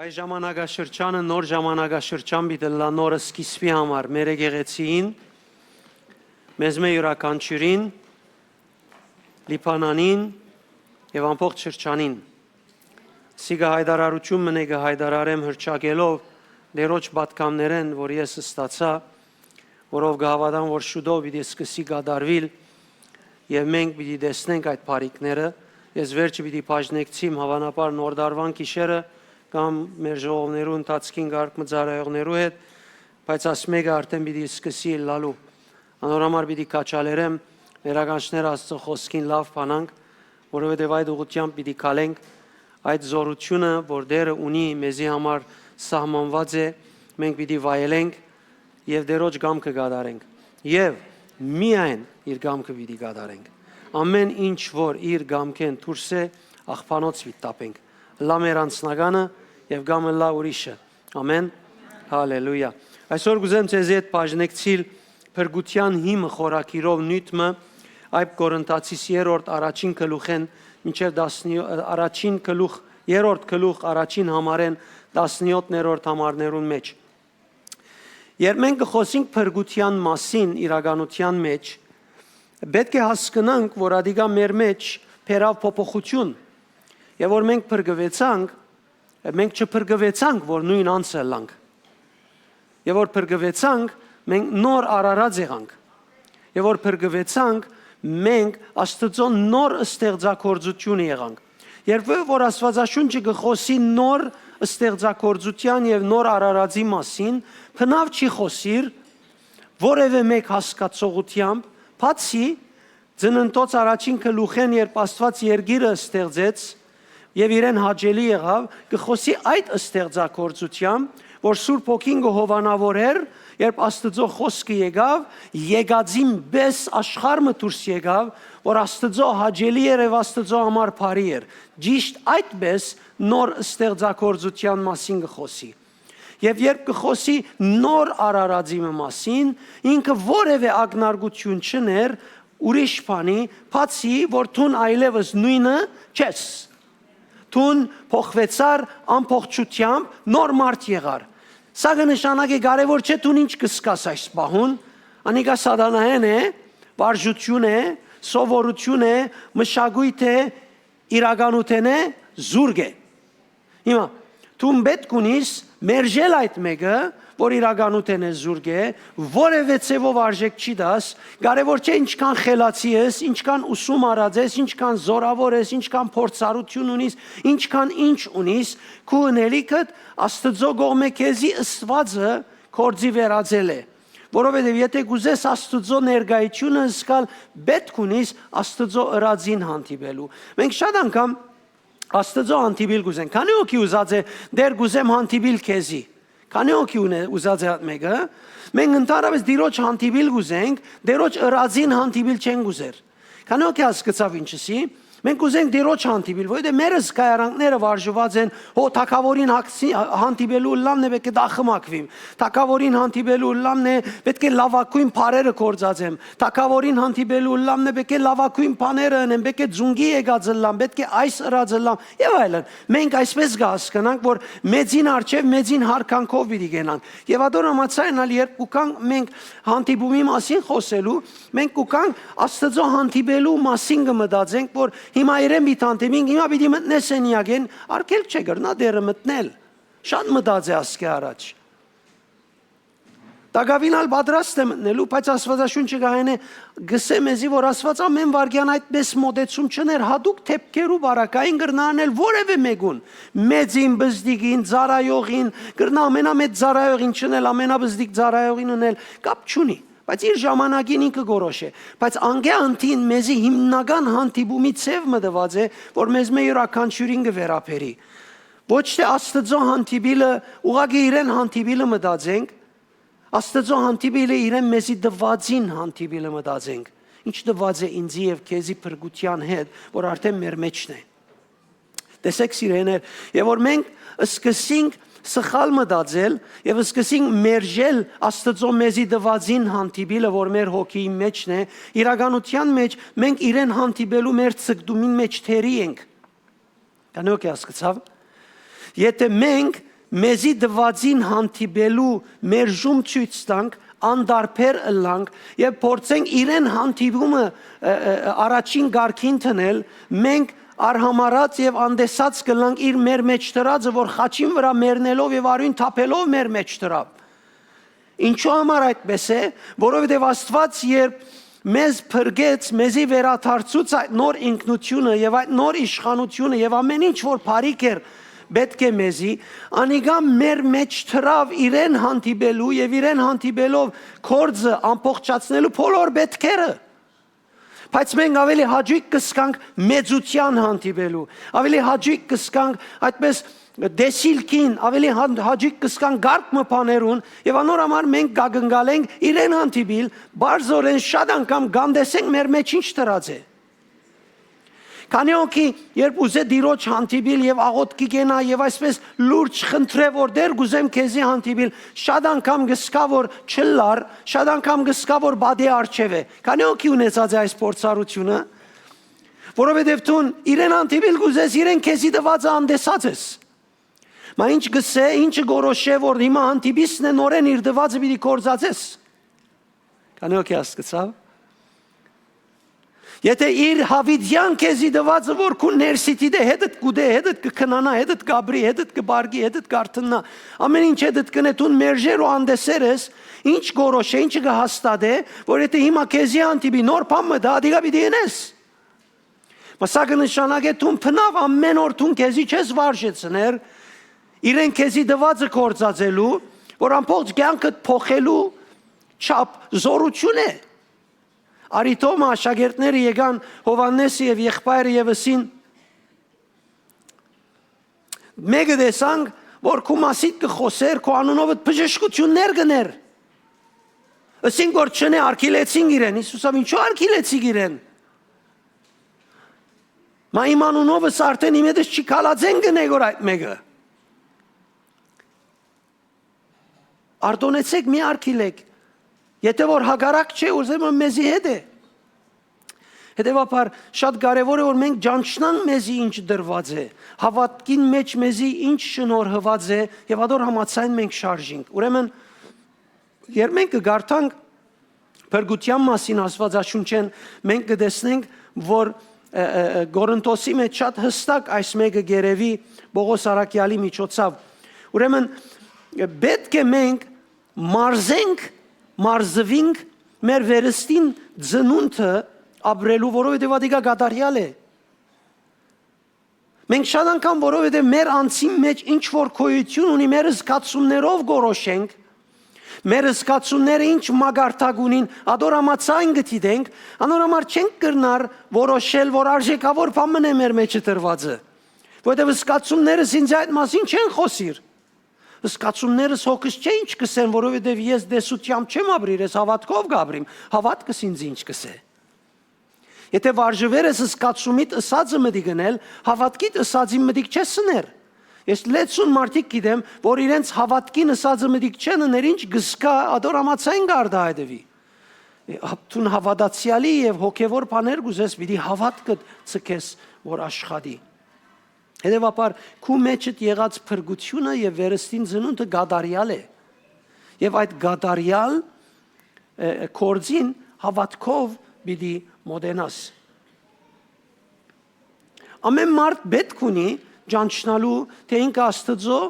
Այս ժամանակաշրջանը նոր ժամանակաշրջան բիդլա նորը սկիզբի համար մեր եկեղեցին, մեզ մեր յուրաքանչյուրին, Լիբանանին եւ ամբողջ շրջանին։ Սիգա հայտարարություն մնե հայտարարեմ հրճակելով դերոջ պատկամներեն, որ ես ստացա, որով գավադան որ շուտով պիտի սկսի գադարվիլ եւ մենք պիտի տեսնենք այդ բարիկները, ես վերջը պիտի բաժնեկցիմ հավանաբար նոր դարվան գիշերը կամ մեր ժողովներու ընթացքին գարկ մծարայողներու հետ, բայց ասմեգը արդեն պիտի սկսի լալու։ Անորամար պիտի կաչալերեմ ներականչներ Աստծո խոսքին լավ բանանք, որովհետև այդ ուղղությամբ պիտի կալենք այդ զորությունը, որ դերը ունի մեզի համար սահմանված է, մենք պիտի վայելենք եւ դերոջ գամքը գադարենք։ Եվ միայն իր գամքը պիտի գադարենք։ Ամեն ինչ որ իր գամքեն դուրս է, աղբանոց պիտի տապենք։ Լա մեր անձնականը եւ գամը լա ուրիշը։ Ամեն։ Հալելույա։ Այսօր կուզեմ ձեզ հետ բաժնեկցիլ փրկության հիմը խորակիրով նյութը այդ Կորինթացիս 3-րդ առաջին գլուխեն մինչև առաջին գլուխ 3-րդ գլուխ առաջին համարեն 17-րդ համարներուն մեջ։ Երբ մենք խոսենք փրկության մասին իրականության մեջ, պետք է հասկանանք, որ ադիգա մեր մեջ փերավ փոփոխություն եւ որ մենք փրկվեցանք, մենք չփրկվեցանք, որ նույն անձը լանք։ Եվ որ փրկվեցանք, մենք նոր արարած եղանք։ Եվ որ փրկվեցանք, մենք Աստծո նոր ստեղծագործություն եղանք։ Երբ որ Աստվածաշունչը գխոսի նոր ստեղծագործության եւ նոր արարածի մասին, բնավ չի խոսիր որևէ մեկ հասկացողությամբ, բացի ծննդոց առաջին գլուխեն, երբ Աստված երկիրը ստեղծեց եւ իրեն հաճելի եղավ, գխոսի այդ ստեղծագործությամբ, որ Սուրբ Հոգին գհովանավորեր, երբ Աստծո խոսքը եկավ, եկածին բես աշխարհը դուրս եկավ, որ Աստծո հաճելի էր եւ Աստծո համար բարի էր։ Ճիշտ այդպես նոր ստեղծագործության մասին գխոսի։ Եվ երբ գխոսի նոր արարածի մասին, ինքը որևէ ակնարկություն չներ ուրիշ բանի, բացի որ թուն այլևս նույնը չես։ Թուն փոխվեցար ամփոխությամբ նոր մարդ եղար։ Սա կնշանակի կարևոր չէ թուն ինչ կսկաս այս պահուն, անիկա սատանայեն է, վարժություն է, սովորություն է, մշակույթ է, իրականություն է, զուրկ է։ Հիմա թուն պետք ունիս մերժել այդ մեկը, որ իրականություն է զուրկ է, որևէ ցևով արժեք չի դաս, կարևոր չէ ինչքան խելացի ես, ինչքան ուսում արած ես, ինչքան զորավոր ես, ինչքան փորձառություն ունիս, ինչքան ինչ ունիս, քու ունելիքդ Աստծո կողմէ քեզի ըստվածը կորձի վերածել է։ Որովհետև եթե գուզես Աստծո ներկայությունը զգալ, պետք ունիս Աստծո ըրածին հանդիպելու։ Մենք շատ անգամ Աստծո հանդիպիլ գուզենք։ Քանի օքի ուզած է դեր գուզեմ հանդիպիլ քեզի։ Քանի օքի ուզած է այդ մեկը, մենք ընդհանրապես դիրոջ հանդիպիլ գուզենք, դերոջ ըրածին հանդիպիլ չեն գուզեր։ Քանի օքի հասկացավ ինչսի, մենք ուզենք դիրոջ հանդիպիլ, որովհետև մեր զգայարանքները վարժված են, հո թակավորին հանդիպելու լամն է պետք է դախմակվիմ, թակավորին հանդիպելու լամն է պետք է լավակույն բառերը կործածեմ, թակավորին հանդիպելու լամն է պետք է լավակույն բաները անեմ, պետք է ձունգի եկած լամ, պետք է այս ըրածը լամ եւ այլն։ Մենք այսպես կհասկանանք, որ մեծին արչեւ մեծին հարկանքով պիտի գնանք։ Եվ ադորամացայնալ երբ կուքանք մենք հանդիպումի մասին խոսելու, մենք կուքանք Աստծո հանդիպելու մասին կմտածենք, որ հիմա իրեն բիթանտեմին, հիմա պիտի մտնես ենիագեն, արկել չէ գրնա դերը մտնել, շատ մտած է ասկե առաջ։ Տագավինալ բադրաստ է մտնելու, բայց Աստվածաշունչը գահեն է գսե մեզի, որ Աստված ամեն վարգյան այդպես մոտեցում չներ, հատուկ թեպքերու բարակային գրնա անել որևէ մեկուն, մեծին, բզդիգին, ծարայողին, գրնա ամենամեծ ծարայողին չնել, ամենաբզդիկ ծարայողին ունել, կապ չունի։ Բայց իր ժամանակին ինքը գորոշ է, բայց անգե անտին մեզի հիմնական հանդիպումի ցև մտված է, որ մեզ մեր յուրաքանչյուրին կվերապերի։ Ոչ թե Աստծո հանդիպիլը, ուղղակի իրեն հանդիպիլը մտածենք, Աստծո հանդիպիլը իրեն մեզի դվածին հանդիպիլը մտածենք, ինչ դված է ինձի եւ քեզի փրկության հետ, որ արդեն մեր մեջն է։ Տեսեք սիրեներ, եւ որ մենք սկսենք սխալ մտածել եւ սկսենք մերժել Աստծո մեզի դվածին հանդիպիլը, որ մեր հոգիի մեջն է, իրականության մեջ մենք իրեն հանդիպելու մեր ցկդումին մեջ թերի ենք։ Կանոք է հասկացավ։ Եթե մենք մեզի դվածին հանդիպելու մերժում ցույց տանք, անդարբեր ըլլանք եւ փորձենք իրեն հանդիպումը առաջին գարքին տնել, մենք արհամարած եւ անդեսած կլանք իր մեր մեջ դրածը, որ խաչին վրա մեռնելով եւ արյուն թափելով մեր մեջ դրավ։ Ինչու համար այդպես է, որովհետեւ Աստված երբ մեզ փրկեց, մեզի վերադարձուց այդ նոր ինքնությունը եւ այդ նոր իշխանությունը եւ ամեն ինչ որ բարիք էր պետք է մեզի, անիկա մեր մեջ թրավ իրեն հանդիպելու եւ իրեն հանդիպելով կորձը ամբողջացնելու բոլոր պետքերը։ Բայց մենք ավելի հաճույք կսկանք մեծության հանդիպելու, ավելի հաճույք կսկանք այդպես դեսիլքին, ավելի հաճույք կսկանք գարկ մփաներուն եւ անոր համար մենք գագնգալենք իրեն հանդիպիլ, բարձորեն շատ անգամ գանդեսենք մեր մեջ ինչ դրած է։ Քանի օքի երբ ուզե դիրոջ հանդիպիլ եւ աղոթքի գենա եւ այսպես լուրջ խնդրե որ դեր գուզեմ քեզի հանդիպիլ, շատ անգամ գսկա որ չլար, շատ անգամ գսկա որ բադի արչև է։ Քանի օքի ունեցած է այս փորձառությունը, որովհետեւ դու իրեն հանդիպիլ գուզես, իրեն քեզի դվածը անդեսած ես։ Մա ինչ գսե, ինչը գորոշե որ հիմա հանդիպիսն է նորեն իր դվածը պիտի կորզածես։ Քանի օքի հասկացավ։ Եթե իր հավիդյան քեզի դվածը որ քու ներսիտի դե հետդ կուդե, հետդ կքնանա, հետդ կաբրի, հետդ կբարգի, հետդ կարտնա, ամեն ինչ հետդ կնե տուն մերժեր ու անդեսեր ես, ինչ գորոշե, ինչը կհաստատե, որ եթե հիմա քեզի հանդիպի նոր բան դա դիգա պիտի ենես։ Մասա կնշանակե տուն փնավ ամեն օր տուն քեզի չես վարժեցներ, իրեն քեզի դվածը կործածելու, որ ամբողջ կյանքդ փոխելու չափ զորություն է։ Արիտոմա աշակերտները եկան Հովաննեսի եւ եղբայրը եւսին մեկը տեսանք որ քու մասիդ կխոսեր քու անունով բժշկություններ գներ ասին որ չնե արկիլեցին իրեն Հիսուսը ինչու արկիլեցի իրեն մա իմ անունովս արդեն իմ հետս չի կալածեն գնե որ այդ մեկը արդոնեցեք մի արկիլեք Եթե որ հագարակ չէ, ուզում եմ մեզի հետ է։ Հետևաբար շատ կարևոր է որ մենք ճանչնանք մեզի ինչ դրված է, հավատքին մեջ մեզի ինչ շնորհված է եւ ադոր համացայն մենք շարժենք։ Ուրեմն երբ մենք կգարտանք փրկության մասին Աստվածաշունչեն, մենք կտեսնենք, որ Գորընթոսի մեջ շատ հստակ այս մեկը գերեւի Պողոս Արաքյալի միջոցով։ Ուրեմն պետք է մենք մարզվինք մեր վերստին ծնունդը ապրելու, որովհետև ադիգա գադարյալ է։ Մենք շատ անգամ, որովհետև մեր անձի մեջ ինչ որ քոյություն ունի, մեր զգացումներով գորոշենք, մեր զգացումները ինչ մագարտակ ունին, ադոր համացայն գտիդենք, անոր համար չենք կրնար որոշել, որ արժեքավոր բան է մեր մեջը դրվածը, որովհետև զգացումները ինձ այդ մասին չեն խոսիր։ Զգացումներս հոգս չէ ինչ կսեն, որովհետև ես դեսությամբ չեմ ապրիր, ես հավատքով կապրիմ, հավատքս ինձ ինչ կսե։ Եթե վարժվերս զգացումիդ ըսածը մտի գնել, հավատքիդ ըսածի մտիկ չես սներ։ Ես լեցուն մարդիկ գիտեմ, որ իրենց հավատքին ըսածը մտիկ չեն ներ, ինչ գսկա ադոր համացայն գարդա այդևի։ Տուն հավատացյալի եւ հոգեվոր բաներ գուզես պիտի հավատքդ ցկես, որ աշխատի։ Հետևաբար քու մեջդ եղած փրկությունը եւ վերստին ծնունդը գադարյալ է։ Եվ այդ գադարյալ կորձին հավատքով պիտի մոտենաս։ Ամեն մարդ պետք ունի ճանչնալու, թե ինքը Աստծո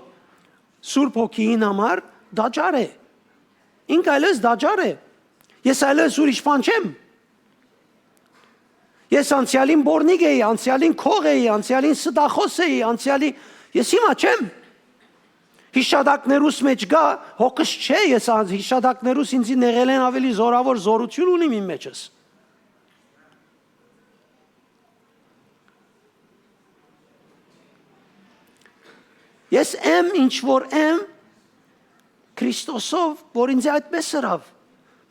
Սուրբ Հոգին համար դաջար է։ Ինքը այլևս դաջար է։ Ես այլևս ուրիշ բան չեմ։ Ես անցյալին բորնիկ էի, անցյալին քող էի, անցյալին ստախոս էի, անցյալի ես հիմա չեմ։ Հիշադակներուս մեջ գա, հոգս չէ, ես հիշադակներուս ինձ եղել են ավելի զորավոր զորություն ունիմ իմ մեջս։ Ես եմ ինչ որ եմ Քրիստոսով, որ ինձ այդպես հրավ։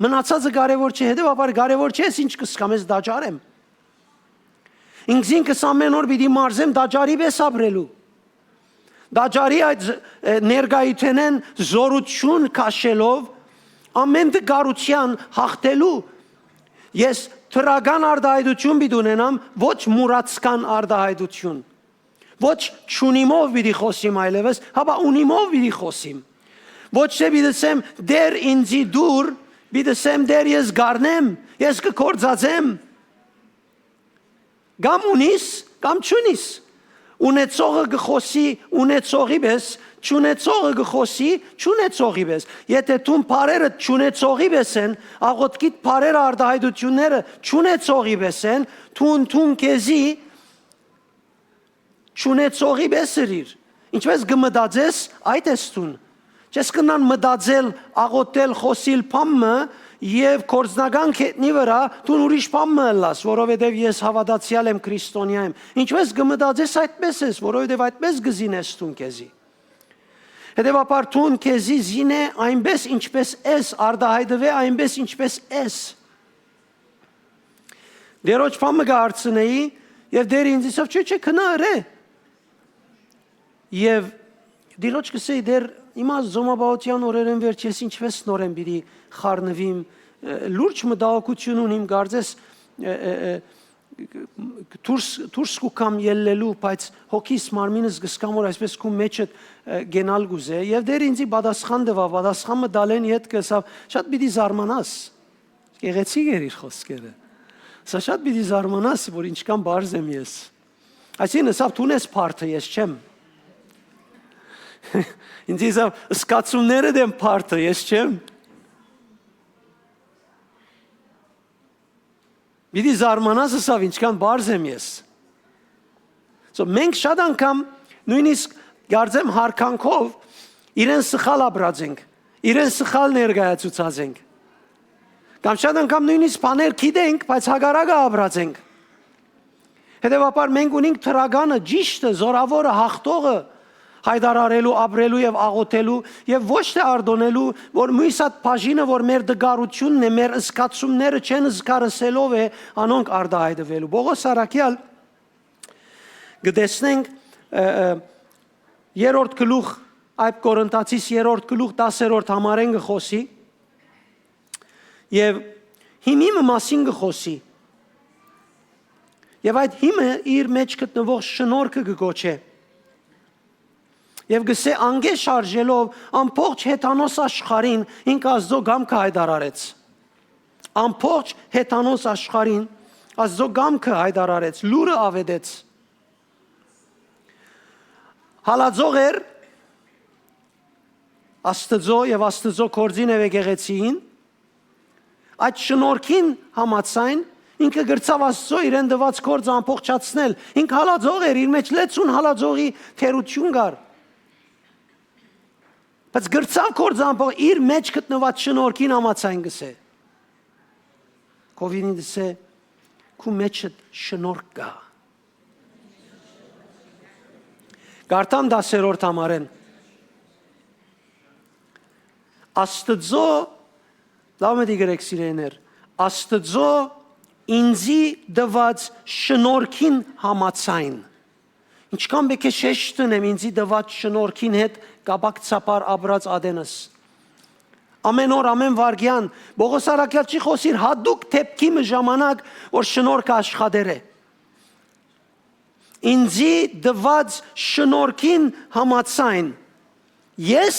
Մնացածը կարևոր չէ, հետևաբար կարևոր չէ, ես ինչ կսկամ, ես դաջար եմ։ Ինքս ամեն օր պիտի մարզեմ դաջարի պես ապրելու։ Դաջարի այդ ներգայութենեն զորություն քաշելով ամեն դգարության հաղթելու ես թրական արդահայտություն պիտի ունենամ, ոչ մուրացկան արդահայտություն։ Ոչ չունիմով պիտի խոսիմ այլևս, հապա ունիմով պիտի խոսիմ։ Ոչ թե պիտի ասեմ դեր ինձի դուր, պիտի ասեմ դեր ես գարնեմ, ես կկործածեմ։ Կամ ունիս, կամ չունիս։ Ունեցողը գխոսի ունեցողի պես, չունեցողը գխոսի չունեցողի պես։ Եթե դու բարերը չունեցողի պես են, աղոթքիդ բարերը արտահայտությունները չունեցողի պես են, դու քեզի չունեցողի պես երիր։ Ինչպես գմտածես, այդ ես դու։ Չես կնան մտածել, աղոթել, խոսիլ բամը եւ կորձնական քետնի վրա դու ուրիշ բամ մըլաս, որովհետեւ ես հավատացյալ եմ քրիստոնյա եմ։ Ինչպես գմտածես այդպես ես, որովհետեւ այդպես գզինես դու քեզի։ Հետևաբար դու քեզի զինե այնպես ինչպես ես, արտահայտվե այնպես ինչպես ես։ Դերոջ բամը գարցնեի եւ դեր ինձով չէ քնարե։ Եվ դիրոջ կսեի դեր իմա զոմաբաության օրերեն վերջ ես ինչպես նորեն պիտի խառնվիմ լուրջ մտահոգություն ունիմ կարծես դուրս կուքամ ելլելու բայց հոգիս մարմինս գսկամ որ այսպես քու մեջը գենալ գուզե եւ դեր ինձի պատասխան տվա պատասխանը դալեն իդ կսավ շատ պիտի զարմանաս գեղեցիկ էր իր խոսքերը սա շատ պիտի զարմանաս որ ինչքան բարձ եմ ես այսինքն սա դու ես փարթը ես չեմ Ինձ իսավ սկացումները դեմ պարտը, ես չեմ։ Բիդի զարմանաս ասավ, ինչքան բարձ եմ ես։ Մենք շատ անգամ, նույնիսկ գարձեմ հարկանքով, իրեն սխալ ապրած ենք, իրեն սխալ ներգայացուցած ենք։ Կամ շատ անգամ նույնիսկ բաներ գիտենք, բայց հակառակը ապրած ենք։ Հետևաբար մենք ունենք թրագանը, ճիշտը, զորավորը, հաղթողը, հայդարարելու, ապրելու եւ աղոթելու եւ ոչ թե արդոնելու, որ մույսատ բաժինը, որ մեր դգարությունն է, մեր ըսկացումները չեն զգարսելով է, անոնք արդահայտվելու։ Պողոս Արաքյալ գտեսնենք երրորդ գլուխ այդ Կորինթացիս երրորդ գլուխ 10-րդ համարեն գխոսի եւ հիմիմը մասին գխոսի եւ այդ հիմը իր մեջ գտնվող շնորհքը գոչե Եվ գսե անգե շարժելով ամբողջ հեթանոս աշխարհին ինք Աստծո գամքը հայտարարեց։ Ամբողջ հեթանոս աշխարհին Աստծո գամքը հայտարարեց, լուրը ավետեց։ Հալածող էր Աստծո եւ Աստծո կորձին եւ եկեղեցին այդ շնորհքին համացայն ինքը գրծավ Աստծո իրեն դված կորձը ամբողջացնել։ Ինք հալածող էր, իր մեջ լեցուն հալածողի թերություն կար։ Բայց գրծավ կորձամբող իր մեջ գտնված շնորհքին համացայն գսե։ Կովինին դսե քու մեջը շնորհք կա։ Գարտամ 10-րդ համարեն։ Աստծո լավ մտի գրեք սիրեներ։ Աստծո ինձի դված շնորհքին համացայն։ Ինչքան պետք է շեշտնեմ ինձի դված շնորհքին հետ կապակցաբար ապրած ադենս։ Ամեն օր, ամեն վարգյան, Պողոս Արաքյալ չի խոսիր հատուկ թեփքի ժամանակ, որ շնորհքը աշխատեր է։ Ինձի դված շնորհքին համացայն, ես,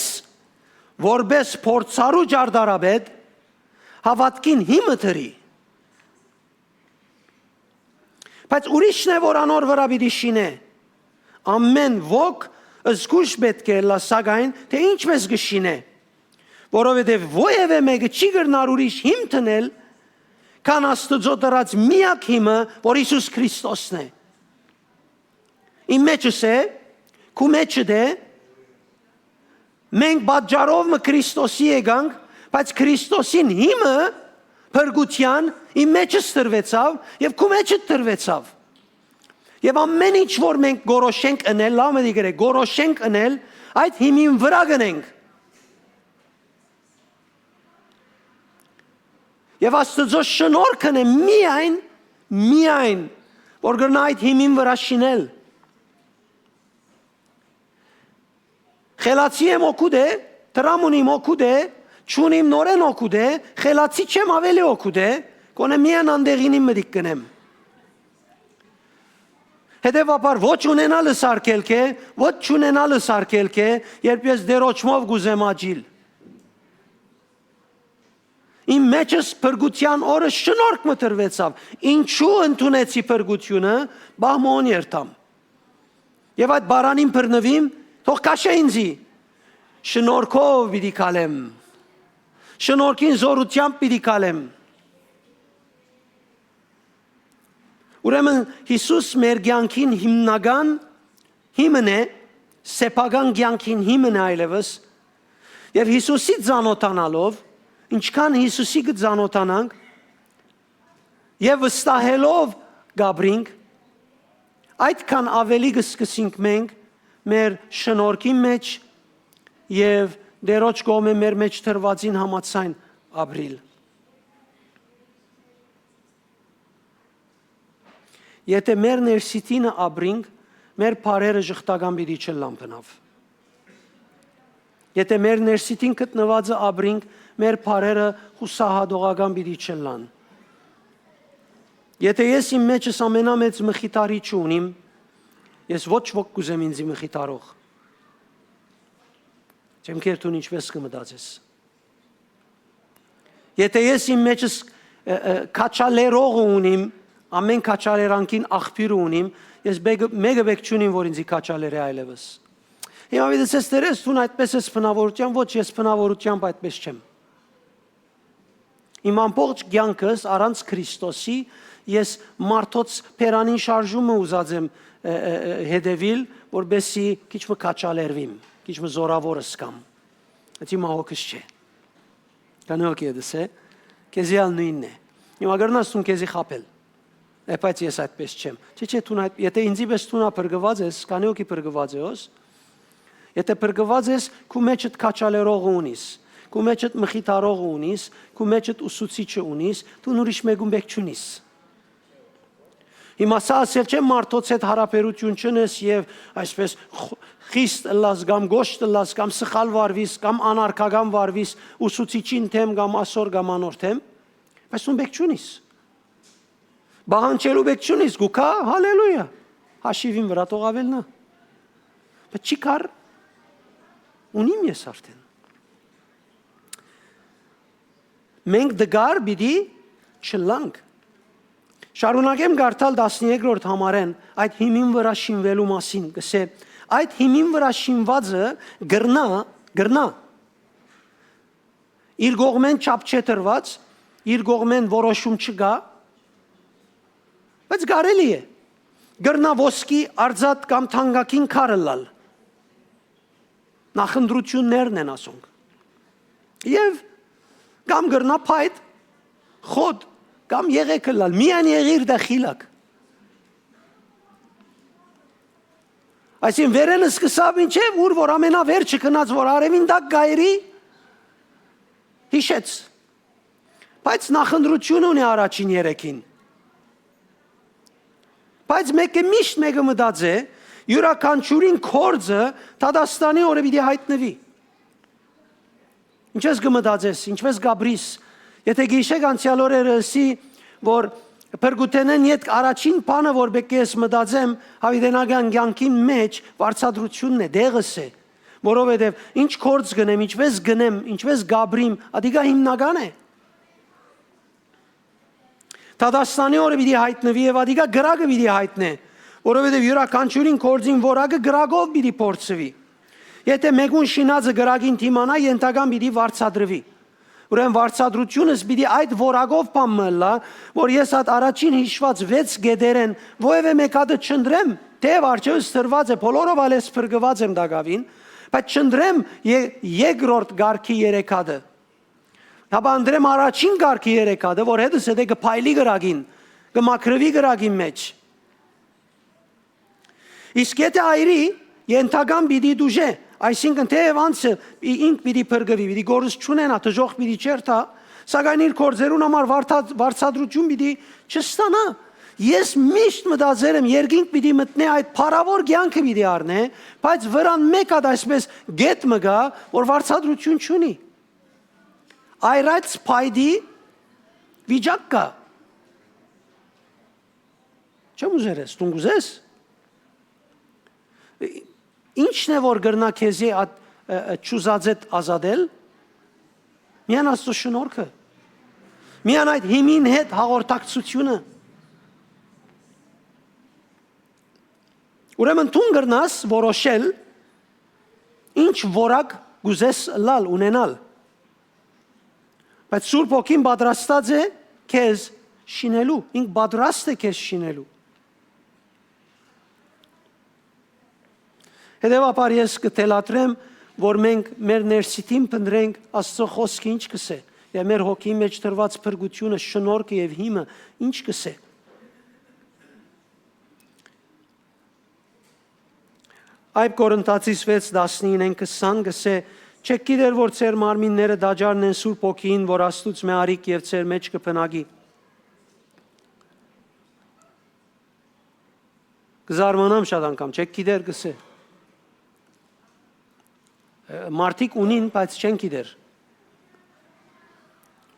որպես փորձառու ջարդարաբեդ, հավատքին հիմը դրի։ Բայց ուրիշն է, որ անոր վրա պիտի շինե։ Ամեն ոք զգուշ պետք է լա սակայն, թե ինչպես գշինե, որովհետև ովևէ մեկը չի գրնար ուրիշ հիմ տնել, քան Աստծո դրած միակ հիմը, որ Հիսուս Քրիստոսն է։ Իմ մեջս է, քու մեջդ է, մենք պատճառով Քրիստոսի եկանք, բայց Քրիստոսին հիմը փրկության իմ մեջս տրվեցավ եւ քու մեջդ տրվեցավ։ Եվ ամեն ինչ որ մենք գորոշենք անել, լավ մտի գրեք, գորոշենք անել, այդ հիմին վրա գնենք։ Եվ Աստծո շնորհքն է միայն, որ գնա այդ հիմին վրա շինել։ Խելացի եմ օգուտ է, տրամ ունիմ օգուտ է, չունիմ նորեն օգուտ է, խելացի չեմ ավելի օգուտ է, կոնե միան անդեղին իմ մտիկ գնեմ։ Հետևաբար ոչ ունենալը սարքելք է, ոչ չունենալը սարքելք է, երբ ես դերոճմով գուզեմ աճիլ։ Իմ մեջս փրկության օրը շնորհք մտրվեցավ։ Ինչու ընդունեցի փրկությունը, բահմոն երթամ։ Եվ այդ բարանին բռնվիմ, թող կաշե ինձի։ Շնորհքով պիտի կալեմ։ Շնորհքին զորությամբ պիտի կալեմ։ Ուրեմն Հիսուս մեր կյանքին հիմնական հիմն է, սեփական կյանքին հիմն է այլևս, եւ Հիսուսի ծանոթանալով, ինչքան Հիսուսի կծանոթանանք, եւ վստահելով գաբրինք, այդքան ավելի կսկսենք մենք մեր շնորհքի մեջ եւ Դերոջ կողմէ մեր մեջ թրվածին համաձայն ապրիլ։ Եթե մեր ներսիտինը ապրինք, մեր բարերը ժխտական պիտի չլան բնավ։ Եթե մեր ներսիտին գտնվածը ապրինք, մեր բարերը հուսահատողական պիտի չլան։ Եթե ես իմ մեջս ամենամեծ մխիթարիչ ունիմ, ես ոչ ոք կուզեմ ինձի մխիթարող։ Չեմ կերտուն ինչպես կմտածես։ Եթե ես իմ մեջս քաչալերող ունիմ, ամեն քաչալերանքին աղբյուր ունիմ, ես մեկը բեք չունիմ, որ ինձի քաչալեր է այլևս։ Հիմա վիդեցես դերես, դուն այդպես ես բնավորությամբ, ոչ ես բնավորությամբ այդպես չեմ։ Իմ ամբողջ կյանքս առանց Քրիստոսի ես մարդոց փերանին շարժումը ուզած եմ հետևիլ, որբեսի քիչ մը քաչալերվիմ, քիչ մը զորավորս կամ։ Այդ իմ հոգս չէ։ Կանոք եդս է, քեզի ալ նույնն է։ Հիմա գարնաս տուն քեզի խապել։ Բայց ես այդպես չեմ։ Չէ, եթե ինձի պես տունա փրկված ես, կանոքի փրկված ես, եթե փրկված ես, քու մեջդ քաչալերող ունիս, քու մեջդ մխիթարող ունիս, քու մեջդ ուսուցիչը ունիս, դու ուրիշ մեկում բեք չունիս։ Հիմա սա ասել չեմ մարդոց հետ հարաբերություն չունես եւ այսպես խիստ լաս կամ գոշտ լաս կամ սխալ վարվիս կամ անարգական վարվիս ուսուցիչին թեմ կամ ասոր կամ անոր թեմ, բայց դու բեք չունիս։ Բանջելու բեք չունիս, գուքա, հալելույա, հաշիվին վրա տող ավելնա։ Բայց չի կար, ունիմ ես արդեն։ Մենք դգար բիդի չլանք։ Շարունակեմ գարտալ 13-րդ համարեն այդ հիմին վրա շինվելու մասին, գսե, այդ հիմին վրա շինվածը գրնա, իր գողմեն չապ չէ տրված, իր գողմեն որոշում չգա, բայց գարելի է, գրնա ոսկի արձատ կամ թանգակին կարըլալ, նախնդրություններն են ասոնք, և կամ գրնա պայդ, խոդ, կամ եղեքը լալ, միան եղիր դա խիլակ, այսին վերելը սկսավ ինչ է, ուր որ ամենավերջը կնած, որ արևին դակ գայրի, հիշեց, բայց նախնդրություն ունի առաջին երեքին, բայց մեկը միշտ մեկը մտած է, յուրաքանչյուրին կորձը Դադաստանի օրը պիտի հայտնվի, ինչպես կմտածես, ինչպես գաբրիս, եթե գիշեք անցյալ օրերը ասի, որ Փրկութենեն յետ առաջին բանը, որ բեք ես մտածեմ, հավիտենական կյանքին մեջ վարձատրությունն է, դեղս է, որովհետև ինչ կորձ գնեմ, ինչպես գնեմ, ինչպես գաբրիմ, ադիգա հիմնական է։ Դադաստանի օրը պիտի հայտնվի եւ ադիգա գրագը պիտի հայտնե, որովհետև յուրաքանչյուրին կորձին որակը գրագով պիտի փորձվի։ Եթե մեկուն շինածը գրագին թիմանա, ենթական պիտի վարձատրվի։ Ուրեմն վարձատրությունս պիտի այդ որակով բան մըլա, որ ես այդ առաջին հիշված 6 գետերեն ովևէ մեկադը չնդրեմ, թեև արջևս տրված է, բոլորով ալես փրկված եմ դակավին, բայց չնդրեմ երկրորդ գարքի 3 հատը։ Հապա ընդրեմ առաջին գարքի 3 հատը, որ հետս հետե կփայլի գրագին, կմաքրվի գրագին մեջ։ Իսկ եթե այրի, ենթական պիտի դուժե, այսինքն թեև անցը ինք պիտի փրկվի, պիտի գործ չունենա, դժոխք պիտի չերթա, սակայն իր գործերուն համար վարձատրություն պիտի չստանա։ Ես միշտ մտածել եմ, երկինք պիտի մտնե այդ փառավոր կյանքը պիտի առնե, բայց վրան մեկ հատ այսպես գետ մը գա, որ վարձատրություն չունի։ Այրած փայդի վիճակ կա։ Չեմ ուզերես, դու ուզես։ Ինչն է որ գրնա քեզի ճուզածետ ազատել։ Միան Աստծո շնորհքը։ Միան այդ հիմին հետ հաղորդակցությունը։ Ուրեմն դու գրնաս որոշել ինչ որակ գուզես լալ ունենալ։ Բայց Սուրբ Հոգին պատրաստած է քեզ շինելու, ինք պատրաստ է քեզ շինելու։ Հետևաբար ես կտելատրեմ, որ մենք մեր ներսիտին փնտրենք Աստծո խոսքը ինչ կսե, եւ մեր հոգի մեջ դրված փրկությունը, շնորհքը եւ հիմը ինչ կսե։ Այդ Կորինթացիս 6:19-20 գսե, չեք գիտեր, որ ձեր մարմինները դաջարն են Սուրբ Հոգին, որ Աստուծո մեարիկ եւ ձեր մեջ կփնագի։ Կզարմանամ շատ անգամ, չեք գիտեր գսե։ Մարդիկ ունին, բայց չեն գիտեր։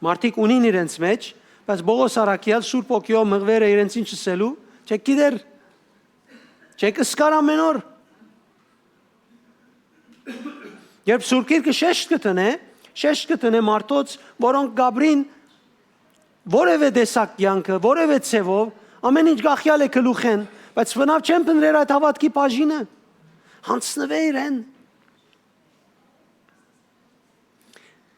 Մարդիկ ունին իրենց մեջ, բայց Պողոս առաքյալ Սուրբ Հոգիով մղվեր է իրենց ինչ ասելու, չեք գիտեր։ Չեք սկար ամեն օր։ Երբ Սուրբ Գիրքը շեշտ կտնե մարդոց, որոնք գաբրին որևէ տեսակ կյանքը, որևէ ցևով, ամեն ինչ գախյալ է գլուխեն, բայց բնավ չեն փնտրել այդ հավատքի բաժինը։ Հանցնվեր են։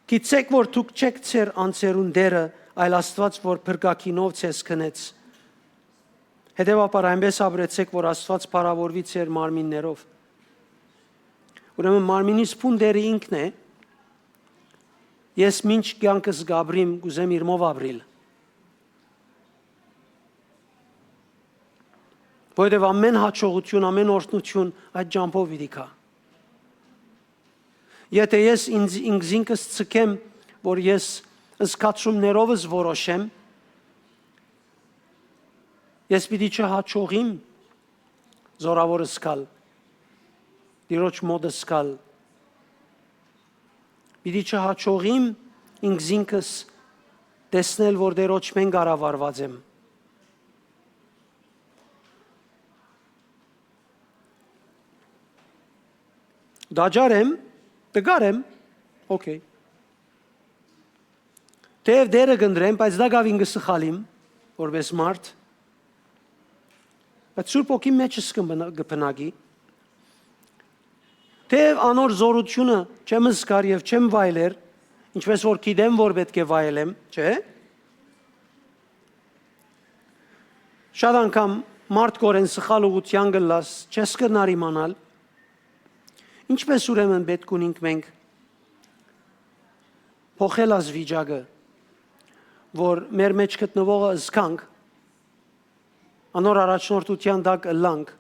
Գիտեք, որ դուք չեք ձեր անձերուն դերը, այլ Աստված, որ փրկակինով ձեզ քնեց։ Հետևաբար այնպես ապրեցեք, որ Աստված փառավորվի ձեր մարմիններով։ Ուրեմն մարմինիս փունդերը ինքն է։ Ես մինչ կյանքս գաբրիմ գուզեմ իրմով ապրիլ։ Որովհետև ամեն հաջողություն, ամեն օրհնություն այդ ջամփով պիտի գա։ Եթե ես ինքս ցկեմ, որ ես զգացումներովս որոշեմ, ես պիտի չհաջողիմ զորավորս գալ, Տիրոջ մոտս գալ, պիտի չհաջողիմ ինքս տեսնել, որ Տիրոջ մեն կառավարված եմ։ Դաջար եմ, տգար եմ, օքեյ։ Թեև դերը գնդրեմ, բայց դա գավին գսխալիմ, որպես մարդ, բայց Սուրբ Հոգի մեջս կփնագի, թեև անոր զորությունը չեմ զգար եւ չեմ վայելեր, ինչպես որ գիտեմ, որ պետք է վայելեմ, չէ՞։ Շատ անգամ մարդ կորեն սխալ ուղղության գլաս, չես կրնար իմանալ, ինչպես ուրեմն պետք ունենք մենք փոխել այս վիճակը, որ մեր մեջ գտնվողը զգանք, անոր առաջնորդության տակ լանք,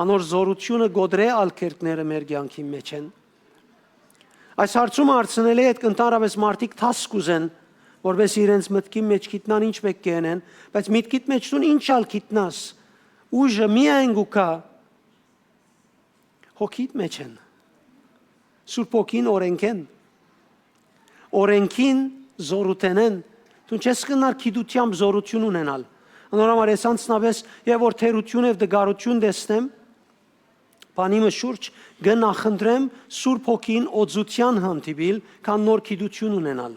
անոր զորությունը գոդրե ալքերկները մեր կյանքի մեջ են։ Այս հարցումը հարցնել է այդ ընդհանրապես մարդիկ թասկ ուզեն, որպես իրենց մտքի մեջ գիտնան ինչ պետք է անեն, բայց միտքիդ մեջ դու ինչ ալ գիտնաս, ուժը միայն գուկա հոգիդ մեջ են։ Սուրբ Հոգին օրենքին զորութենեն, դու չես կնար գիտությամբ զորություն ունենալ։ Անորոմար ես անցնապես եւ որ թերություն եւ դգարություն տեսնեմ, բանիմը շուրջ գնախնդրեմ Սուրբ Հոգին օծության հանդիպիլ, քան նոր գիտություն ունենալ։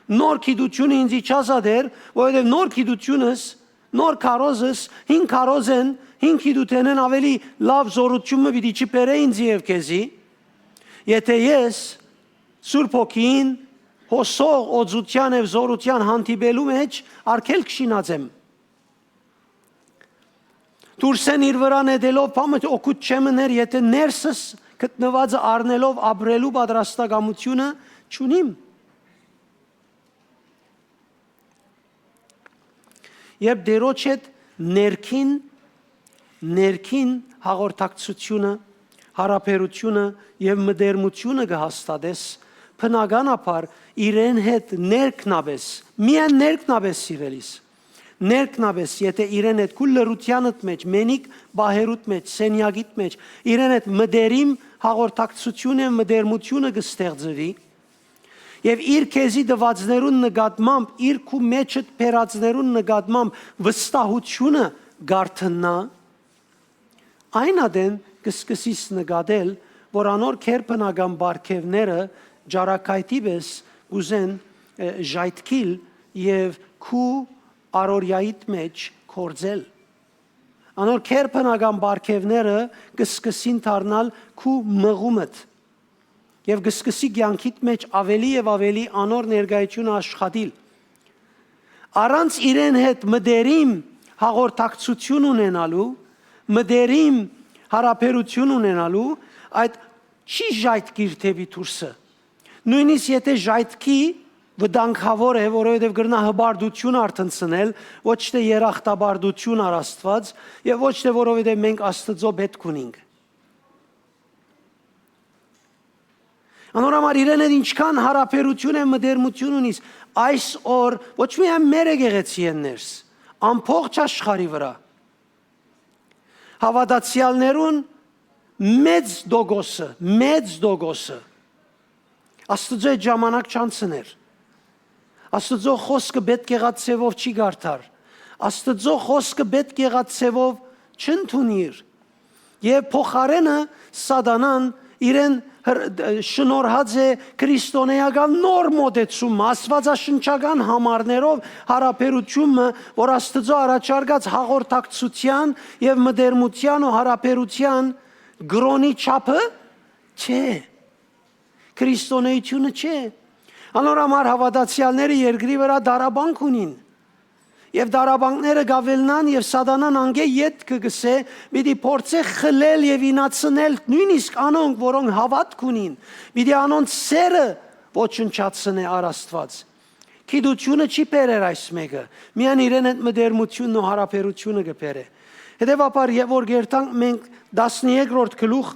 Նոր գիտությունը ինձ իջազադեր, որովհետեւ նոր գիտությունս, նոր քարոզս, հին քարոզեն, հին գիտութենեն ավելի լավ զորությունը պիտի չբերե ինձ եւ քեզի, եթե ես Սուրբ Հոգին հոսող օծության եւ զորության հանդիպելու մեջ արգելք շինածեմ։ Դուրսեն իր վրա նետելով բամը օգուտ չեմներ, եթե ներսս գտնվածը առնելով ապրելու պատրաստակամությունը չունիմ։ Երբ դերոջ հետ ներքին հաղորդակցությունը, հարաբերությունը եւ մտերմությունը կհաստատես, բնականաբար իրեն հետ ներքնաբես, միայն ներքնաբես սիրելիս։ Ներքնաբես, եթե իրեն հետ քուլ լրությանդ մեջ, մենիկ բահերուտ մեջ, սենյագիտ մեջ, իրեն հետ մդերիմ հաղորդակցությունը, մդերմությունը կստեղծվի, եւ իր քեզի դվածներուն նկատմամբ, իր քու մեջդ փերածներուն նկատմամբ վստահությունը գարթնա, այն ադեն կսկսիս նկատել, որ անոր քերբնական բարգևները ջարակայթի պես ուզեն ժայթքիլ եւ քու արորյայիդ մեջ կորձել։ Անոր քերբնական բարգևները կսկսին դառնալ քու մղումդ եւ կսկսի կյանքիդ մեջ ավելի եւ ավելի անոր ներկայությունը աշխատիլ։ Առանց իրեն հետ մդերիմ հաղորդակցություն ունենալու, մդերիմ հարաբերություն ունենալու, այդ չի ժայթքիր թեպի դուրսը։ Նույնիսկ եթե ժայթքի վտանգավոր է, որովհետև գրնա հբարդություն արտնցնել, ոչ թե երախտաբարդություն առ Աստված, եւ ոչ թե որովհետև մենք Աստծո պետք ունենք։ Անորամար իրեն հետ ինչքան հարաբերություն է մդերմություն ունիս, այսօր ոչ միայն մեր եկեղեցիներս, ամբողջ աշխարհի վրա հավատացյալներուն մեծ դոգոսը Աստծո այդ ժամանակ չանցներ։ Աստծո խոսքը պետք եղած ցևով չի գարթար։ Աստծո խոսքը պետք եղած ցևով չընդունիր։ Եվ փոխարենը սատանան իրեն շնորհած է քրիստոնեական նոր մոդեցումը, աստվածաշնչական համարներով հարաբերությունը, որ Աստծո առաջարկած հաղորդակցության եւ մդերմության ու հարաբերության գրոնի չափը չէ։ Քրիստոնեությունը չէ։ Անորամար հավատացյալները երկրի վրա դարաբանք ունին։ Եվ դարաբանքները գավելնան եւ սատանան անգե ետ կգսե, պիտի փորձե խլել եւ ինացնել նույնիսկ անոնք, որոնք հավատք ունին, պիտի անոնց սերը ոչնչացնե առ Աստված։ Գիտությունը չի բերեր այս մեկը, միայն իրեն այդ մդերմությունն ու հարաբերությունը կբերե։ Հետևաբար եւ որ գերտանք մենք 13-րդ գլուխ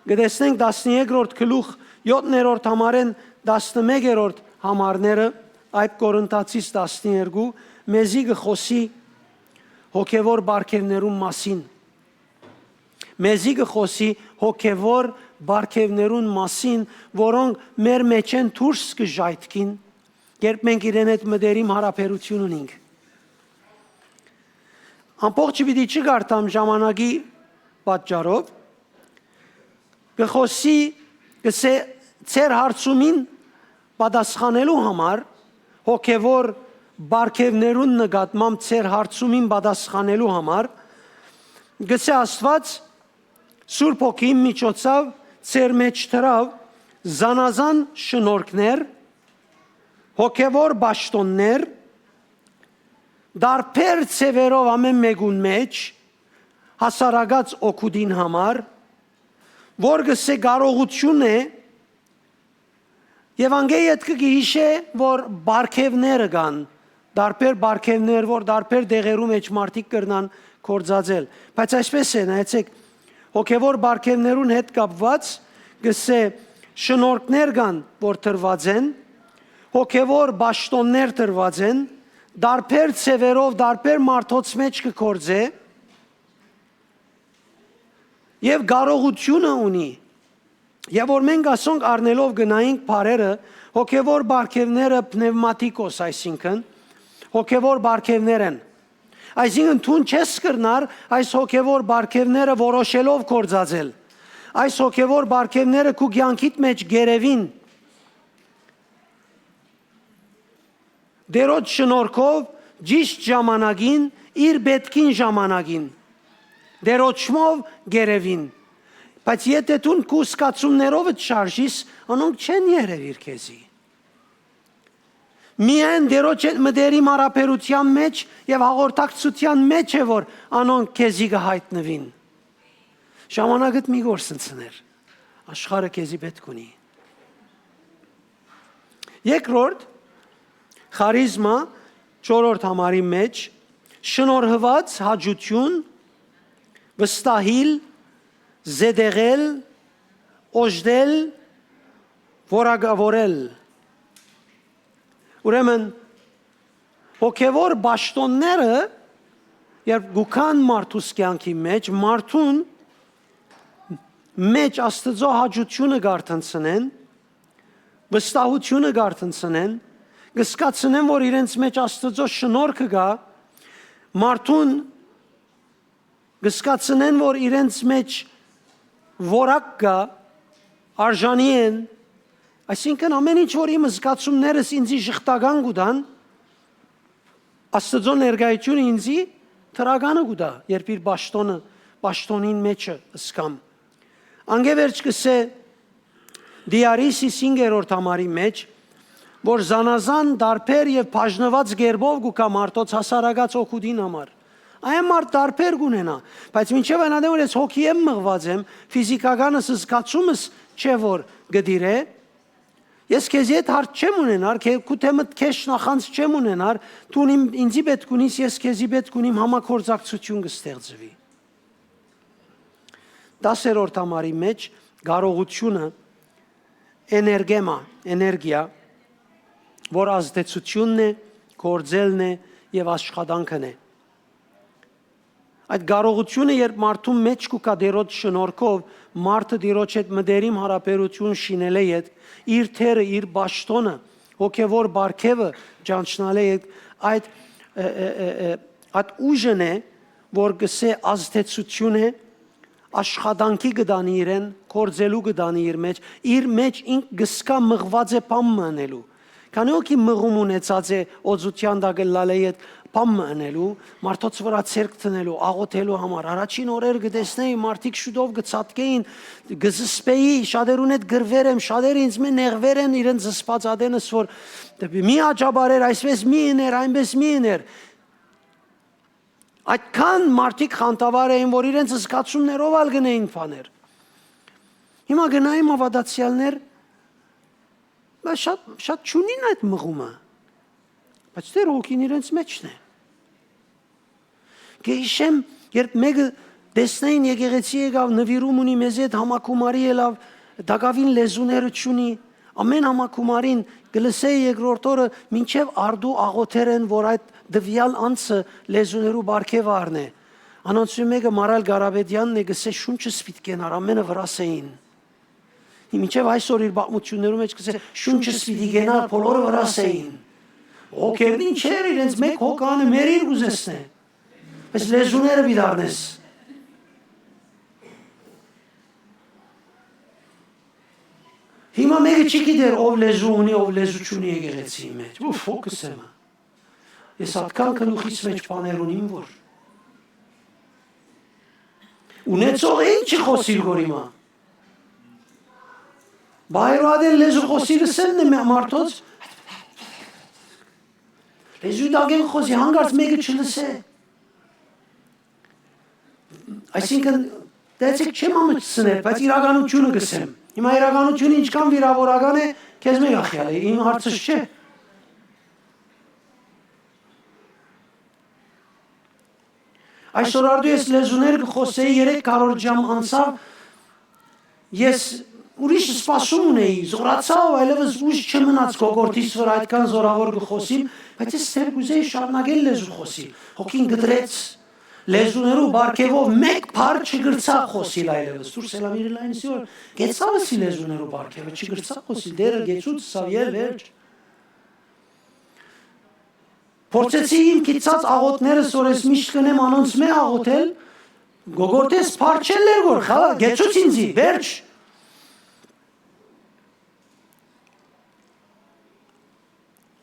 գտեսնենք 13-րդ գլուխ 7-րդ համարեն 11-րդ համարները այդ Կորինթացիս 12 մեզի գխոսի հոգևոր բարգևներուն մասին։ Մեզի գխոսի հոգևոր բարգևներուն մասին, որոնք մեր մեջ են դուրս կժայթքին, երբ մենք իրեն հետ մդերիմ հարաբերություն ունենք։ Ամբողջը պիտի չգարտամ ժամանակի պատճառով, գխոսի գսե ծեր հարցումին պատասխանելու համար հոգևոր բարգևներուն նկատմամբ ծեր հարցումին պատասխանելու համար գսե Աստված Սուրբ Հոգիի միջոցով ծեր մեջ դրավ զանազան շնորհքներ, հոգևոր պաշտոններ, դարբեր ծևերով ամեն մեկուն մեջ հասարակած օգուտին համար, որ գսե կարողություն է եւ անգե յետքը գիշե որ բարգևները կան, դարբեր բարգևներ, որ դարբեր դեղերու մեջ մարդիկ կրնան կործածել։ Բայց այսպես է, նայեցեք, հոգևոր բարգևներուն հետ կապված գսե շնորհքներ կան, որ տրված են, հոգևոր պաշտոններ տրված են, դարբեր ծևերով, դարբեր մարդոց մեջ կկործե եւ կարողությունը ունի։ Եվ որ մենք ասոնք առնելով գնայինք բարերը, հոգևոր բարգևները պնևմատիկոս, այսինքն հոգևոր բարգևներ են։ Այսինքն թուն չես կրնար այս հոգևոր բարգևները որոշելով կործածել։ Այս հոգևոր բարգևները քու կյանքիդ մեջ գերևին դերոջ շնորհքով ճիշտ ժամանակին իր պետքին ժամանակին դերոջմով գերևին։ Բայց եթե դու կուսկացումներով չարժիս, անոնք չեն երևիր քեզի։ Միայն դերոջ մդերիմ հարաբերության մեջ եւ հաղորդակցության մեջ է, որ անոնք քեզի կհայտնվին։ Ժամանակդ մի գործընծներ, աշխարհը քեզի պետք ունի։ Երկրորդ, խարիզմա 4-րդ համարի մեջ շնորհված հաջություն, վստահիլ, զեդեղել, օժդել, որակավորել։ Ուրեմն հոգևոր պաշտոնները երբ գուքան մարդուս կյանքի մեջ, մարդուն մեջ Աստծո հաջությունը գարթնցնեն, վստահությունը գարթնցնեն, գսկացնեն, որ իրենց մեջ Աստծո շնորհքը գա, մարդուն գսկացնեն, որ իրենց մեջ որակ կա, արժանի են, այսինքն ամեն ինչ, որ իմ զգացումներս ինձի շղթական գուդան, Աստծո ներկայությունը ինձի թրագանը գուդա, երբ իր բաշտոնին մեջը սկամ։ Անգևերջ կսե Դիարիսի 5-րդ համարի մեջ, որ զանազան դարբեր եւ բաժնված գերբով գուկա մարդոց հասարակած օգուտին համար։ Այն մարդ դարբեր գունենա, բայց մինչև այն ադեմ որ ես հոգի եմ մղված եմ, ֆիզիկականս զգացումս չէ որ գդիրե, ես քեզ հետ հարց չեմ ունենար, քութեմդ քեզ նախանց չեմ ունենար, դու ինձի պետք ունիս, ես քեզի պետք ունիմ համագործակցություն կստեղծվի։ 10-րդ համարի մեջ կարողությունը էներգիա, որ ազդեցությունն է, գործելն է եւ աշխատանքն է։ Այդ կարողությունը երբ մարդու մեջ կա դերոջ շնորհքով, մարդը դիրոջ հետ մտերիմ հարաբերություն շինել է հետ, իր թերը, իր բաշտոնը, հոգևոր բարգևը ճանչնալ է այդ ուժն է, որ գսե ազդեցություն է, աշխատանքի գտանի իրեն, գործելու գտանի իր մեջ ինք գսկա մղված է բամ մնելու։ Քանի օքի մղում ունեցած է օծության դագլալի հետ բամ մնելու, մարդոց վրա ցերկ տնելու, աղոթելու համար։ Առաջին օրեր գտեսնեի մարդիկ շուտով գծածկեին, գզսպեի, շատերուն հետ գրվեր եմ, շատերը ինձ մեն նեղվեր են իրեն զսպած ադենս, որ մի աջաբարեր, այսպես մի իներ, այնպես մի իներ։ Այդքան մարդիկ խանտավար էին, որ իրենց զգացումներով ալ գնային բաներ։ Հիմա գնայիմ ավադացյալներ, շատ չունին այդ մղումը, բայց դեր հոգին իրենց մեջն է։ Գեիշեմ, երբ մեկը դեսնային եկեղեցի եկավ, նվիրում ունի մեզ հետ համակումարի ելավ, դակավին լեզուները չունի, ամեն համակումարին գլսեի երկրորդ օրը մինչև արդու աղոթեր են, որ այդ դվյալ անցը լեզուներու բարգև առնե։ Անոնցում մեկը Մարալ Գարաբեդյանն է գսե շունչը սպիտկենար, ամենը վրաս էին։ Մինչև այսօր իր բաղմություններում մեջ գսե շունչը սպիտկենար, բոլորը վրաս էին։ Օքերն ինչեր իրենց մեկ հոգանը մերիր ուզեսնե, բայց լեզուները վիդարնես։ Հիմա մեկը չի գիտեր ով լեզու ունի, ով լեզու չունի եկեղեցի մեջ։ Ու ֆոկս եմ։ Ես ատկան կնուխից մեջ բաներ ունիմ որ։ Ունեցող ինչի խոսիր գոր հիմա։ Բայրադեն լեզու խոսիրը սենն է մարդոց։ Լեզու դագեն խոսի հանգարց մեկը չլսե։ Այսինքն դեցիկ չեմ ամծցնել, բայց իրականությունը գսեմ։ Հիմա իրականությունը ինչքան վիրավորական է, քեզ մեկ ախյալ է, իմ հարցս չէ։ Այսօր արդու ես լեզուներ կխոսեի 300 ժամ անցավ, ես ուրիշ սպասում ունեի, զորացավ, այլևս ուժ չմնաց կողորտիս վրա այդքան զորավոր կխոսիմ, բայց ես թեր կուզեի շարունակել լեզու խոսի, հոգին գդրեց, լեզուներու բարգևով մեկ փար չգրցա խոսիլ այլևս, դուրս ելավ իր լայնսի որ գեցավսի լեզուներու բարգևը, չգրցա խոսիլ, դերը գեցուց սավ ել վերջ։ Փորձեցի իմ կիցած աղոտներս որ ես միշտ կնեմ անոնց մե աղոթել, գողորտես փարչել էր որ, խա, գեցուց ինձի, վերջ։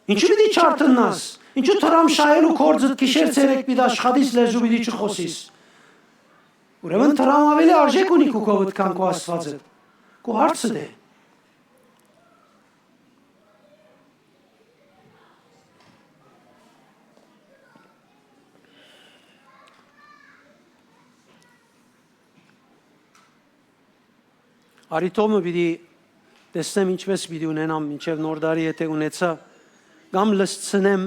Ինչու պիտի չարտնաս, ինչու թրամ շայելու կործդ կիշեր ծերեք պիտ աշխատիս լեզու պիտի չխոսիս։ Ուրեմն թրամ ավելի արժեք ունի կուքովդ կան կու աստվածդ, կու հարցդ է։ Արիտոմը պիտի տեսնեմ ինչպես պիտի ունենամ, մինչև նոր դարի եթե ունեցա, կամ լսցնեմ,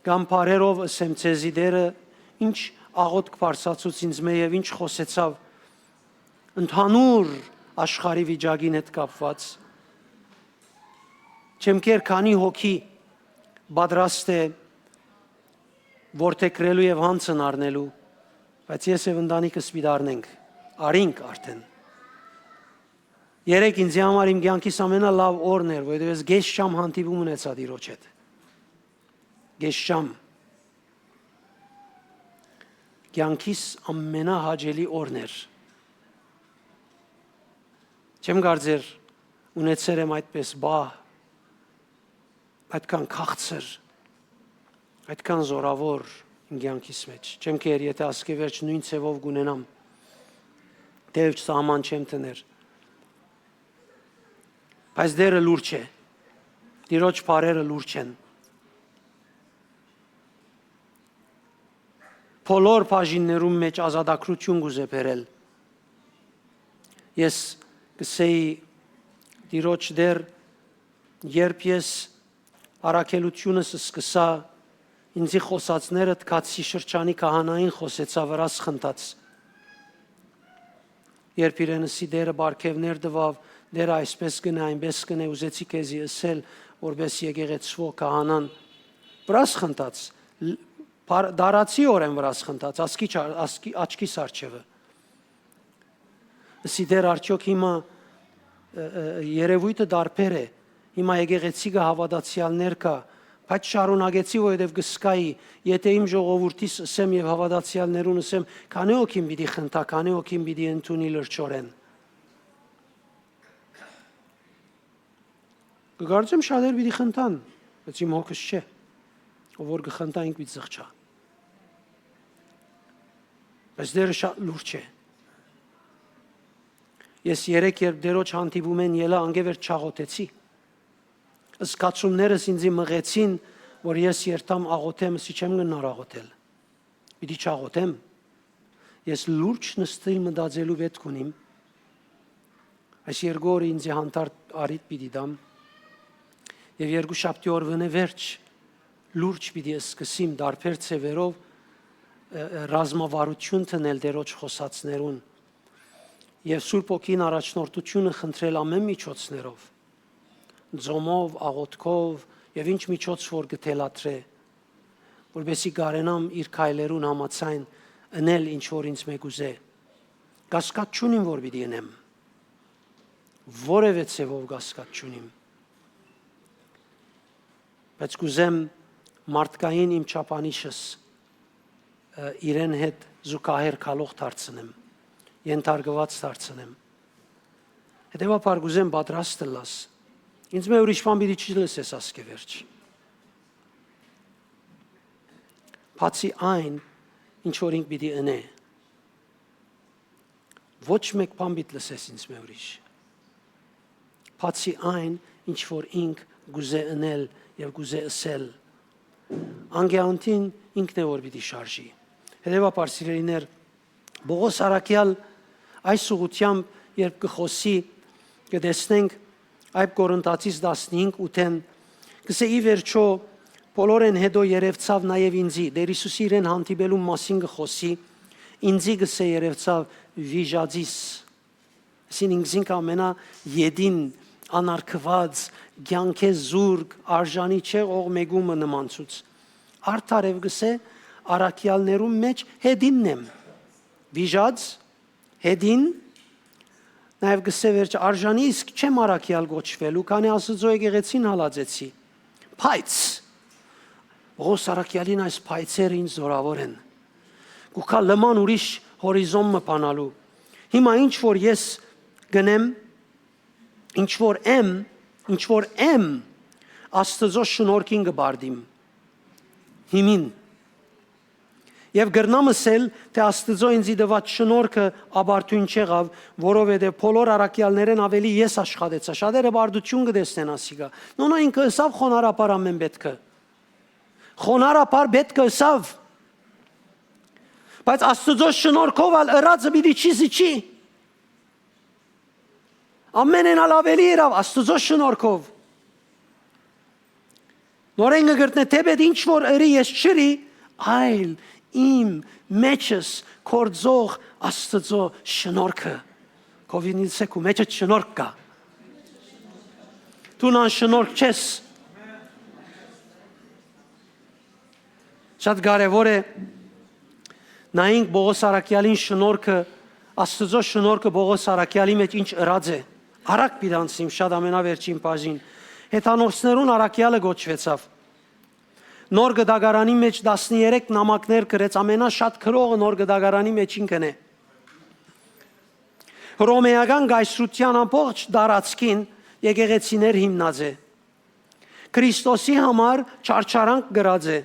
կամ պարերով ասեմ ծեզի դերը, ինչ աղոտ կպարսացուց ինձ մե և ինչ խոսեցավ, ընդհանուր աշխարի վիճակին հետ կապված, չեմ կեր քանի հոգի բադրաստ է որտեկրելու և հանցն արնելու, բայց ես և ընդանիքս պիտի արնենք, արինք արդեն։ Երեք ինձի համար իմ կյանքիս ամենա լավ օրն էր, որովհետև ես գեշ շամ հանդիպում ունեցա Տիրոջ հետ։ Գեշ շամ։ կյանքիս ամենահաճելի օրն էր։ Չեմ կարծեր ունեցել եմ այդպես բահ, այդքան քաղցր, այդքան զորավոր իմ կյանքիս մեջ։ Չեմ կեր, եթե ասկևերջ նույն ցևով գունենամ, դեև սահման չեմ տներ։ Բայց դերը լուրջ է, Տիրոջ բարերը լուրջ են։ Բոլոր բաժիններում մեջ ազատագրություն գուզե բերել։ Ես կսեի Տիրոջ դեր, երբ ես առաքելությունս սկսա, ինձի խոսածները թքացի շրջանի կահանային խոսեցա վրաս խնդաց։ Երբ իրենսի դերը բարգևներ դվավ, դերը այսպես գնե, այնպես գնե, ուզեցի քեզի ասել, որպես եկեղեցու կահանան վրաս խնդաց, դարացի օրեն վրաս խնդաց, աչքիս արջևը։ Ասի դեր արդյոք հիմա երևույթը դարբեր է, հիմա եկեղեցի հավատացյալներ կա, բայց շարունակեցի, որովհետև գսկայի, եթե իմ ժողովուրդիս ասեմ եւ հավատացյալներուն ասեմ, քանի օքին պիտի խնդա, քանի օքին պիտի ընդունի լրջորեն։ Կգարձեմ շատեր պիտի խնդան, բայց իմ հոգս չէ, ով որ կխնդա ինք պիտի զղջա։ Բայց դերը շատ լուրջ է։ Ես երեք երբ դերոջ հանդիպում են ելա անգևեր չաղոթեցի։ Զգացումներս ինձի մղեցին, որ ես երթամ աղոթեմ, ասի չեմ գնար աղոթել։ Պիտի չաղոթեմ։ Ես լուրջ նստել մտածելու պետք ունիմ։ Այս երկու օրը ինձի հանդարտ արիտ պիտի դամ։ Եվ երկու շաբթի օրվան է վերջ լուրջ պիտի սկսեմ դարբեր ցևերով ռազմավարություն տնել դերոջ խոսածներուն եւ Սուրբ Օքին առաջնորդությունը խնդրել ամեն միջոցներով, ձոմով, աղոթքով եւ ինչ միջոց որ գտելատրե, որովհետեւ գարենամ իր քայլերուն համացայն ընել ինչ որ ինձ մեկ ուզե։ Կասկած չունիմ որ պիտի ընեմ։ Որևէ ցևով կասկած չունիմ։ Բայց կուզեմ մարդկային իմ չափանիշս իրեն հետ զուգահեռ քալող դարձնեմ, ենթարկված դարձնեմ։ Հետևաբար կուզեմ պատրաստ լաս։ Ինձ մե ուրիշ բան պիտի չլսես ասկևերջ։ Բացի այն, ինչ որ ինք պիտի ընե։ Ոչ մեկ բան պիտի լսես ինձ մե ուրիշ։ Բացի այն, ինչ որ ինք գուզե ընել եւ գուզե ասել։ Անգեանտին ինքն է որ պիտի շարժի։ Հետևաբար սիրելիներ, Բողոս Արաքյալ այս ուղղությամբ երբ կխոսի, կտեսնենք Այբ Կորինթացիս 15:8-ն, կսե ի վերջո բոլորեն հետո երևցավ նաև ինձի, Տեր Հիսուսի իրեն հանդիպելու մասին կխոսի, ինձի կսե երևցավ վիժածիս, ասին ինքզինք ամենա յետին անարգված, կյանքե զուրկ, արժանի չէ ողմեգումը նմանցուց։ Արդարև կսե Արաքյալներում մեջ հետինն եմ, վիժած, հետին, նաև գսե վերջ արժանի իսկ չեմ արաքյալ գոչվելու, քանի Աստծո եկեղեցին հալածեցի։ Բայց Բողոս Արաքյալին այս փայծերը ինձ զորավոր են։ Գուքա լման ուրիշ հորիզոն մփանալու։ Հիմա ինչ որ ես գնեմ, ինչ որ եմ, Աստծո շնորհքին կբարդիմ։ Հիմին Եվ գրնամ ասել, թե Աստծո ինձի դված շնորհքը աբարթուն չեղավ, որովհետև բոլոր արաքյալներեն ավելի ես աշխատեցա։ Շատերը բարդություն կտեսնեն ասիգա։ Նոնա ինքը ըսավ խոնարհապար ամեն պետքը։ Խոնարհապար պետքը ըսավ։ Բայց Աստծո շնորհքով ալ ըրածը պիտի չի զիջի։ Ամենն ալ ավելի երավ Աստծո շնորհքով։ Նորեն գտնե թեպետ ինչ որ ըրի ես չրի, այլ իմ մեջս կորձող Աստծո շնորհքը։ Կովինիցեք ու մեջդ շնորհք կա։ Դու նան շնորհք չես։ Շատ կարևոր է նայենք Բողոս Արաքյալին շնորհքը, Աստծո շնորհքը Բողոս Արաքյալի մեջ ինչ ըրած է։ Արագ պիտանցիմ շատ ամենավերջին բաժին։ Հեթանոսներուն Արաքյալը գոչվեցավ։ Նոր գդագարանի մեջ 13 նամակներ գրեց, ամենաշատ քրողը նոր գդագարանի մեջ ինքն է։ Հռոմեական գայսրության ամբողջ տարածքին եկեղեցիներ հիմնած է։ Քրիստոսի համար չարչարանք գրած է։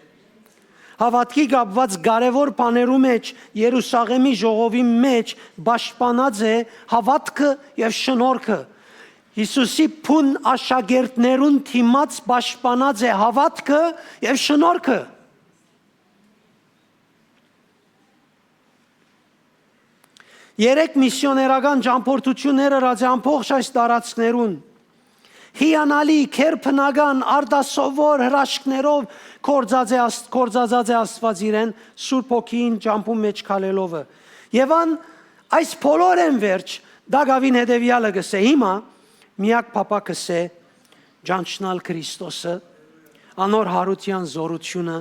Հավատքի կապված կարևոր բաներու մեջ Երուսաղեմի ժողովի մեջ պաշտպանած է հավատքը եւ շնորհքը։ Հիսուսի փուն աշակերտներուն թիմած պաշտպանած է հավատքը եւ շնորհքը։ Երեք միսիոներական ճամփորդությունները ռազմապողջ այս տարածքներուն հիանալի, քերբնական, արդասովոր հրաշքներով կորձածած է Աստված իրեն Սուրբ Հոգին ճամփու մեջ քալելով։ Եվ այս բոլորեն վերջ Դագավին հետևյալը գսե հիմա միակ փապակս է ճանչնալ Քրիստոսը, անոր հարության զորությունը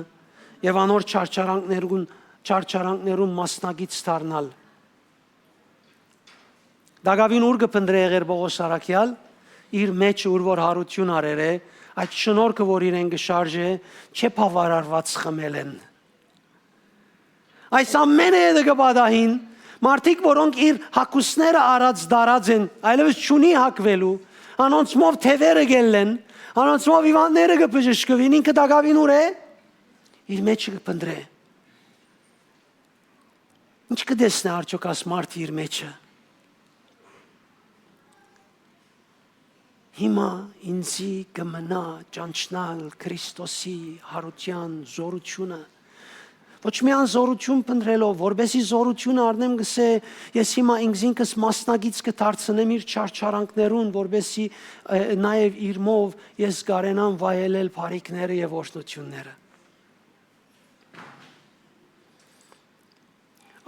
եւ անոր չարչարանքներուն մասնագից դառնալ։ Դագավին ուր կփնդրե եղեր Պողոս Արաքյալ իր մեջ ուր որ հարություն արեր է, այդ շնորհքը որ իրեն գշարժե, չէ բավարարված խմել են։ Այս ամենը է գբադահին, մարդիկ որոնք իր հակուսները արած դարած են, այլևս չունի հակվելու, անոնցմով թևերը գելեն, անոնցմով իվանները կբժշկվին, ինքը Դագավին ուր է, իր մեջ կփնդրե։ Ինչ կտեսնե արդյոք աս մարդի իր մեջը։ Հիմա ինձի կմնա ճանչնալ Քրիստոսի հարության զորությունը։ Ոչ միան զորություն փնտրելով, որբեսի զորությունը առնեմ գսե, ես հիմա ինքս մասնագից կդարձնեմ իր չարչարանքներուն, որբեսի նաև իր մով ես կարենամ վայելել բարիքները եւ օրհնությունները։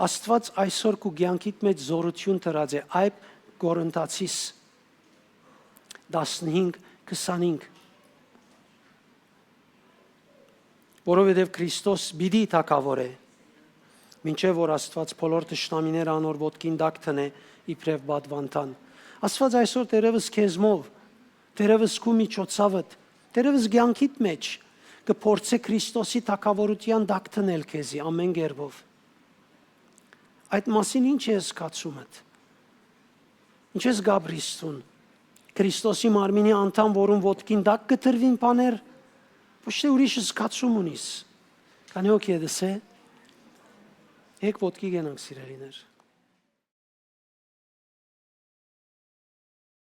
Աստված այսօր քու կյանքիդ մեջ զորություն տրած է, այբ Կորինթացիս 15:25 որովհետև Քրիստոս բիդի թակավոր է մինչև որ Աստված բոլոր թշնամիները անոր ոտքին տակ տնե իբրև բադվանտան Աստված այսօր դերևս քեզմով դերևս քու միջոցավդ դերևս կյանքիդ մեջ կփորձե Քրիստոսի թակավորության տակ տնել քեզի ամեն կերպով այդ մասին ինչ ես զգացումդ ինչ ես գաբրիստուն Քրիստոսի մարմինի անդամ, որում ոտքին տակ կտրվին բաներ, ոչ թե ուրիշ զգացում ունիս։ Քանի օքի է դսե, եկ ոտքի գնանք սիրելիներ։